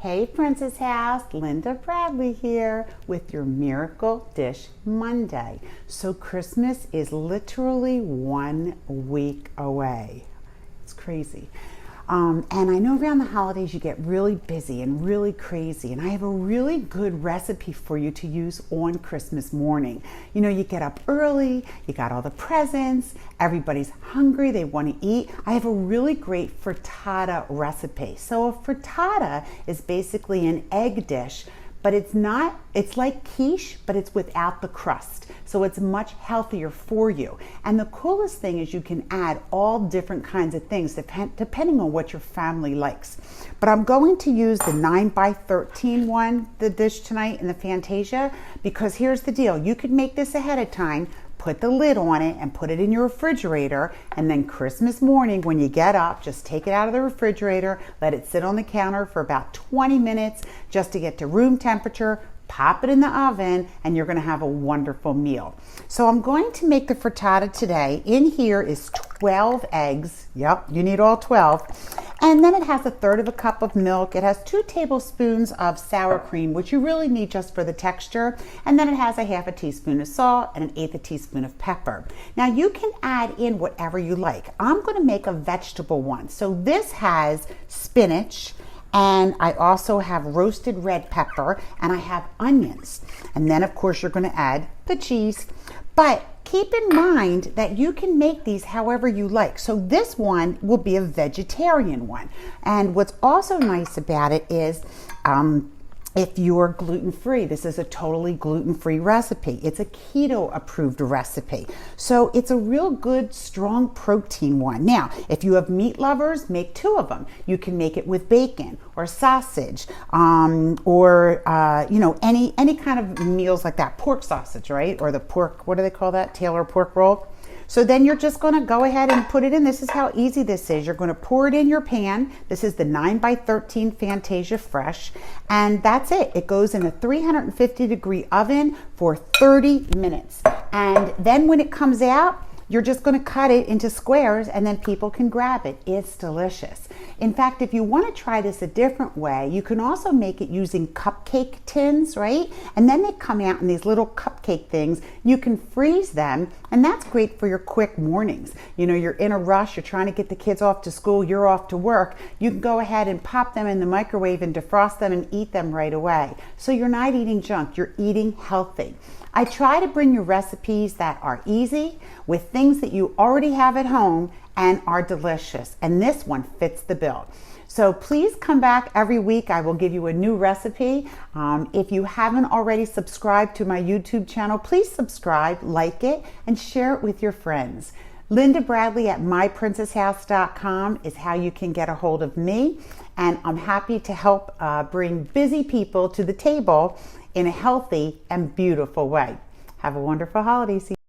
Hey Princess House, Lindabradley here with your Miracle Dish Monday. So Christmas is literally 1 week away. It's crazy. And I know around the holidays you get really busy and really crazy, and I have a really good recipe for you to use on Christmas morning. You know, you get up early, you got all the presents, everybody's hungry, they want to eat. I have a really great frittata recipe. So a frittata is basically an egg dish, but it's like quiche, but it's without the crust. So it's much healthier for you. And the coolest thing is you can add all different kinds of things depending on what your family likes. But I'm going to use the 9x13 one, the dish tonight in the Fantasia, because here's the deal. You could make this ahead of time, put the lid on it and put it in your refrigerator, and then Christmas morning when you get up, just take it out of the refrigerator, let it sit on the counter for about 20 minutes just to get to room temperature, pop it in the oven, and you're gonna have a wonderful meal. So I'm going to make the frittata today. In here is 12 eggs. Yep, you need all 12. And then it has 1/3 cup of milk. It has 2 tablespoons of sour cream, which you really need just for the texture. And then it has 1/2 teaspoon of salt and 1/8 teaspoon of pepper. Now you can add in whatever you like. I'm gonna make a vegetable one. So this has spinach, and I also have roasted red pepper, and I have onions. And then of course you're gonna add the cheese. But keep in mind that you can make these however you like. So this one will be a vegetarian one. And what's also nice about it is if you're gluten-free, this is a totally gluten-free recipe. It's a keto approved recipe. So it's a real good, strong protein one. Now, if you have meat lovers, make 2 of them. You can make it with bacon or sausage, or you know, any kind of meals like that. Pork sausage, right? Or the pork, what do they call that? Taylor pork roll. So then you're just gonna go ahead and put it in. This is how easy this is. You're gonna pour it in your pan. This is the 9x13 Fantasia Fresh. And that's it. It goes in a 350-degree oven for 30 minutes. And then when it comes out, you're just gonna cut it into squares and then people can grab it. It's delicious. In fact, if you wanna try this a different way, you can also make it using cupcake tins, right? And then they come out in these little cupcake things. You can freeze them, and that's great for your quick mornings. You know, you're in a rush, you're trying to get the kids off to school, you're off to work. You can go ahead and pop them in the microwave and defrost them and eat them right away. So you're not eating junk, you're eating healthy. I try to bring you recipes that are easy with things that you already have at home and are delicious. And this one fits the bill. So please come back every week. I will give you a new recipe. If you haven't already subscribed to my YouTube channel, please subscribe, like it, and share it with your friends. Lindabradley at myprincesshouse.com is how you can get a hold of me. And I'm happy to help bring busy people to the table in a healthy and beautiful way. Have a wonderful holiday season.